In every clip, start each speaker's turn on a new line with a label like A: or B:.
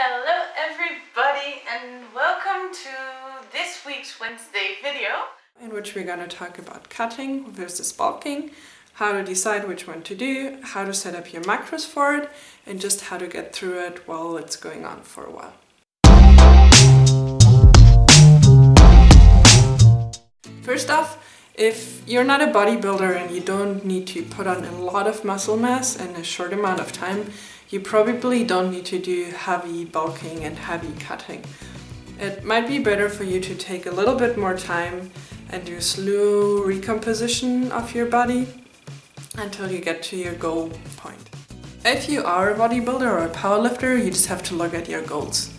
A: Hello everybody and welcome to this week's Wednesday video,
B: in which we're going to talk about cutting versus bulking, how to decide which one to do, how to set up your macros for it, and just how to get through it while it's going on for a while. First off, if you're not a bodybuilder and you don't need to put on a lot of muscle mass in a short amount of time, you probably don't need to do heavy bulking and heavy cutting. It might be better for you to take a little bit more time and do slow recomposition of your body until you get to your goal point. If you are a bodybuilder or a powerlifter, you just have to look at your goals.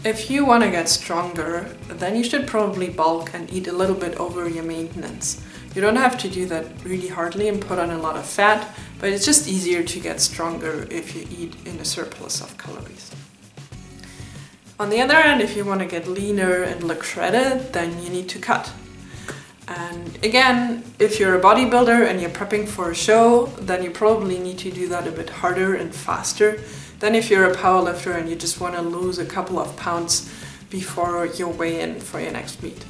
B: If you want to get stronger, then you should probably bulk and eat a little bit over your maintenance. You don't have to do that really hardly and put on a lot of fat, but it's just easier to get stronger if you eat in a surplus of calories. On the other hand, if you want to get leaner and look shredded, then you need to cut. And again, if you're a bodybuilder and you're prepping for a show, then you probably need to do that a bit harder and faster than if you're a powerlifter and you just want to lose a couple of pounds before you weigh in for your next meet.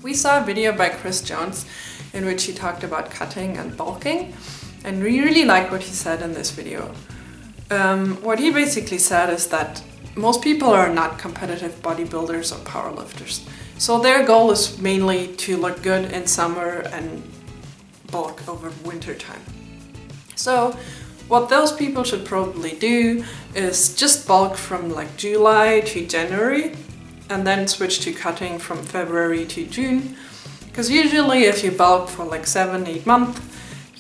B: We saw a video by Chris Jones in which he talked about cutting and bulking, and we really liked what he said in this video. What he basically said is that most people are not competitive bodybuilders or powerlifters. So their goal is mainly to look good in summer and bulk over winter time. So what those people should probably do is just bulk from like July to January and then switch to cutting from February to June. Because usually if you bulk for like 7-8 months,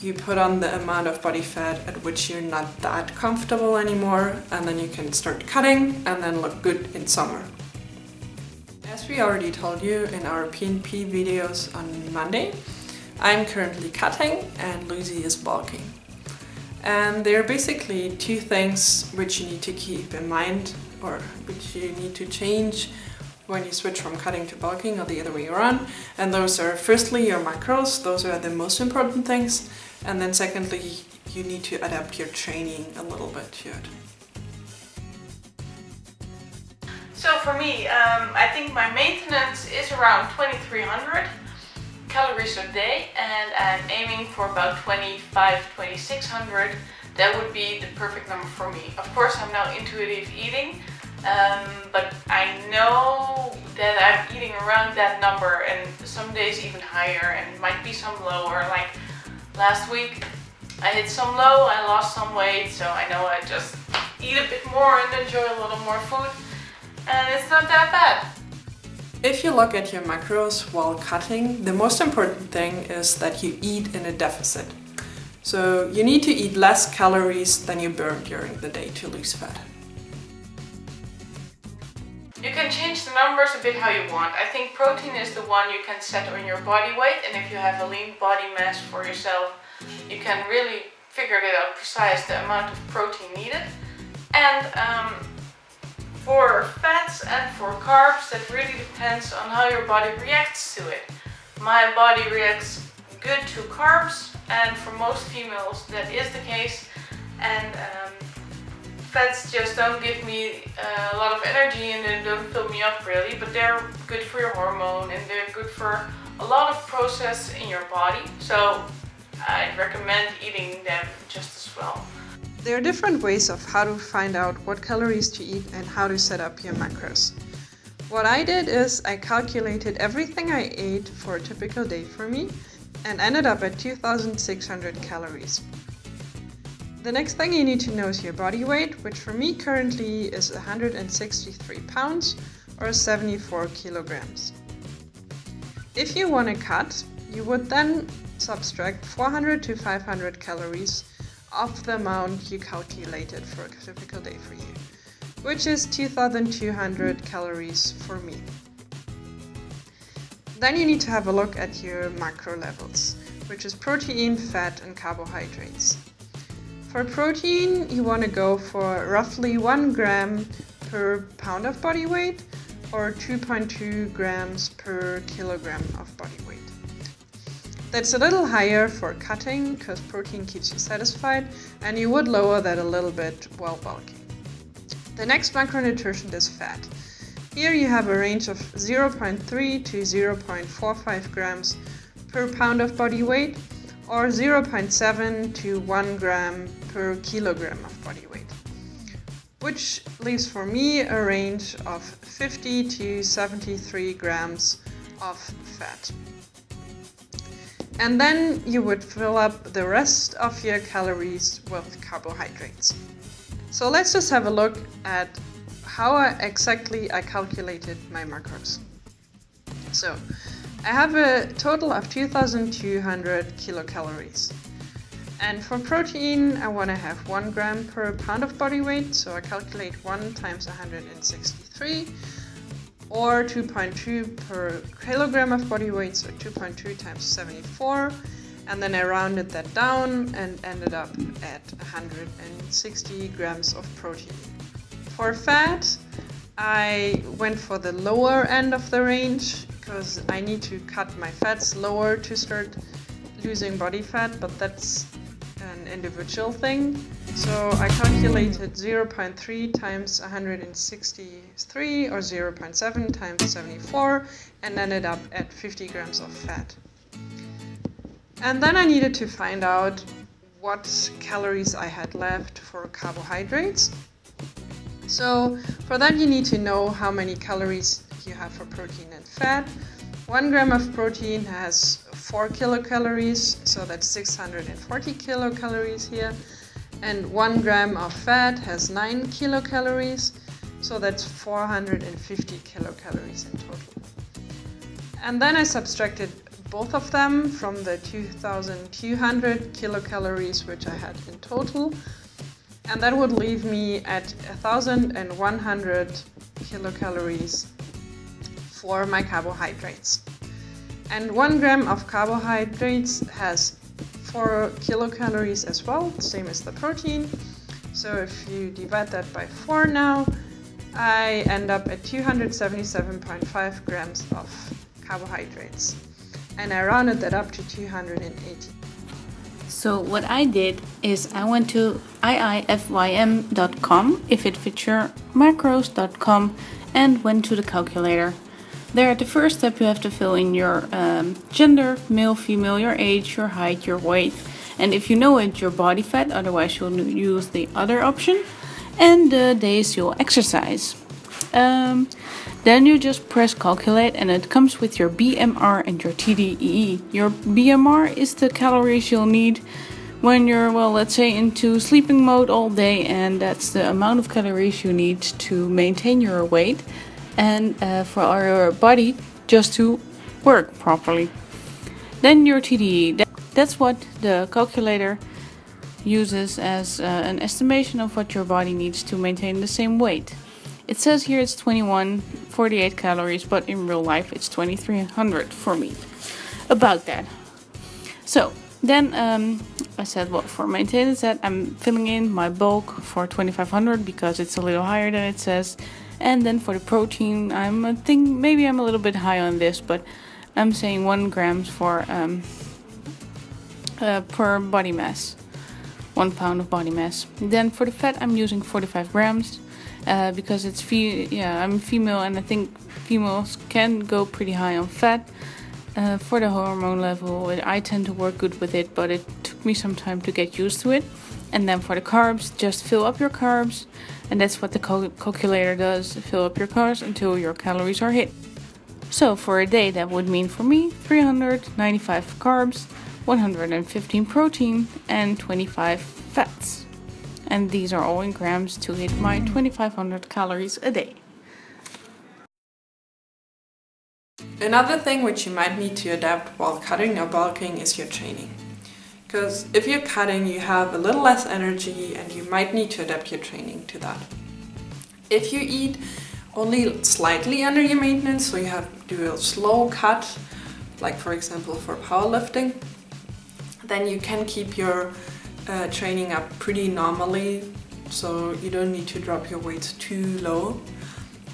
B: you put on the amount of body fat at which you're not that comfortable anymore, and then you can start cutting and then look good in summer. As we already told you in our P&P videos on Monday, I'm currently cutting and Lucy is bulking. And there are basically two things which you need to keep in mind, or which you need to change when you switch from cutting to bulking or the other way around. And those are firstly your macros, those are the most important things. And then secondly, you need to adapt your training a little bit to it.
A: So for me, I think my maintenance is around 2300 calories a day, and I'm aiming for about 2600. That would be the perfect number for me. Of course, I'm now intuitive eating, but I know that I'm eating around that number, and some days even higher, and might be some lower. Like last week, I hit some low, I lost some weight, so I know I just eat a bit more and enjoy a little more food, and it's not that bad.
B: If you look at your macros while cutting, the most important thing is that you eat in a deficit. So you need to eat less calories than you burn during the day to lose fat.
A: You can change the numbers a bit how you want. I think protein is the one you can set on your body weight, and if you have a lean body mass for yourself, you can really figure it out precise the amount of protein needed. And for fats and for carbs, that really depends on how your body reacts to it. My body reacts good to carbs, and for most females that is the case. And fats just don't give me a lot of energy and they don't fill me up really, but they're good for your hormone and they're good for a lot of process in your body. So I'd recommend eating them just as well.
B: There are different ways of how to find out what calories to eat and how to set up your macros. What I did is I calculated everything I ate for a typical day for me and ended up at 2600 calories. The next thing you need to know is your body weight, which for me currently is 163 pounds or 74 kilograms. If you want to cut, you would then subtract 400 to 500 calories of the amount you calculated for a typical day for you, which is 2200 calories for me. Then you need to have a look at your macro levels, which is protein, fat and carbohydrates. For protein, you want to go for roughly 1 gram per pound of body weight or 2.2 grams per kilogram of body weight. That's a little higher for cutting because protein keeps you satisfied, and you would lower that a little bit while bulking. The next macronutrient is fat. Here you have a range of 0.3 to 0.45 grams per pound of body weight, or 0.7 to 1 gram per kilogram of body weight, which leaves for me a range of 50 to 73 grams of fat. And then you would fill up the rest of your calories with carbohydrates. So let's just have a look at how exactly I calculated my macros. So I have a total of 2,200 kilocalories. And for protein, I want to have 1 gram per pound of body weight, so I calculate 1 times 163, or 2.2 per kilogram of body weight, so 2.2 times 74, and then I rounded that down and ended up at 160 grams of protein. For fat, I went for the lower end of the range because I need to cut my fats lower to start losing body fat, but that's an individual thing. So I calculated 0.3 times 163 or 0.7 times 74 and ended up at 50 grams of fat. And then I needed to find out what calories I had left for carbohydrates. So for that you need to know how many calories you have for protein and fat. 1 gram of protein has 4 kilocalories, so that's 640 kilocalories here. And 1 gram of fat has 9 kilocalories, so that's 450 kilocalories in total. And then I subtracted both of them from the 2,200 kilocalories which I had in total. And that would leave me at 1,100 kilocalories for my carbohydrates. And 1 gram of carbohydrates has 4 kilocalories as well, same as the protein. So if you divide that by 4 now, I end up at 277.5 grams of carbohydrates. And I rounded that up to 280.
C: So what I did is I went to iifym.com, ifitfitsyourmacros.com, and went to the calculator. There at the first step you have to fill in your gender, male, female, your age, your height, your weight, and if you know it, your body fat, otherwise you'll use the other option, and the days you'll exercise. Then you just press calculate and it comes with your BMR and your TDEE. Your BMR is the calories you'll need when you're, well, let's say into sleeping mode all day, and that's the amount of calories you need to maintain your weight and for your body just to work properly. Then your TDEE, that's what the calculator uses as an estimation of what your body needs to maintain the same weight. It says here it's 2148 calories, but in real life it's 2300 for me. About that. So then I said, well, for maintenance that I'm filling in my bulk for 2500 because it's a little higher than it says. And then for the protein, I think maybe I'm a little bit high on this, but I'm saying 1 gram for per body mass, 1 pound of body mass. Then for the fat, I'm using 45 grams. Because it's I'm female, and I think females can go pretty high on fat. For the hormone level, I tend to work good with it, but it took me some time to get used to it. And then for the carbs, just fill up your carbs, and that's what the calculator does, fill up your carbs until your calories are hit. So for a day, that would mean for me 395 carbs, 115 protein, and 25 fats. And these are all in grams to hit my 2500 calories a day.
B: Another thing which you might need to adapt while cutting or bulking is your training. Because if you're cutting, you have a little less energy and you might need to adapt your training to that. If you eat only slightly under your maintenance, so you have to do a slow cut, like for example for powerlifting, then you can keep your training up pretty normally, so you don't need to drop your weights too low.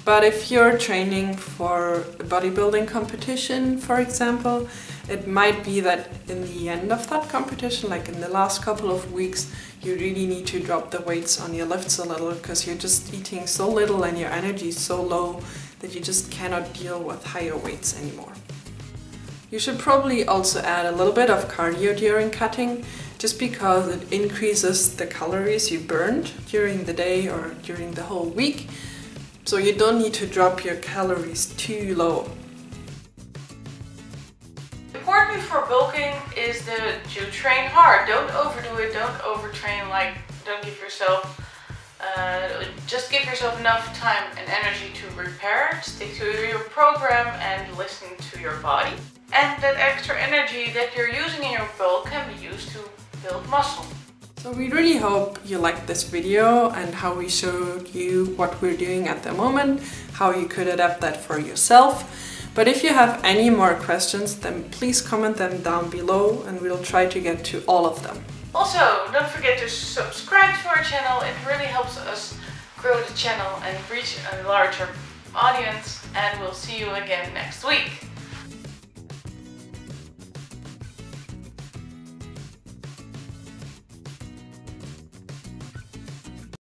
B: But if you're training for a bodybuilding competition, for example, It might be that in the end of that competition, like in the last couple of weeks, you really need to drop the weights on your lifts a little because you're just eating so little and your energy is so low that you just cannot deal with higher weights anymore. You should probably also add a little bit of cardio during cutting, just because it increases the calories you burned during the day or during the whole week. So you don't need to drop your calories too low.
A: Important for bulking is that you train hard. Don't overdo it, don't overtrain, like don't give yourself, just give yourself enough time and energy to repair, stick to your program and listen to your body. And that extra energy that you're using in your bulk can be used to build muscle.
B: So we really hope you liked this video and how we showed you what we're doing at the moment, how you could adapt that for yourself. But if you have any more questions, then please comment them down below and we'll try to get to all of them.
A: Also, don't forget to subscribe to our channel. It really helps us grow the channel and reach a larger audience. And we'll see you again next week.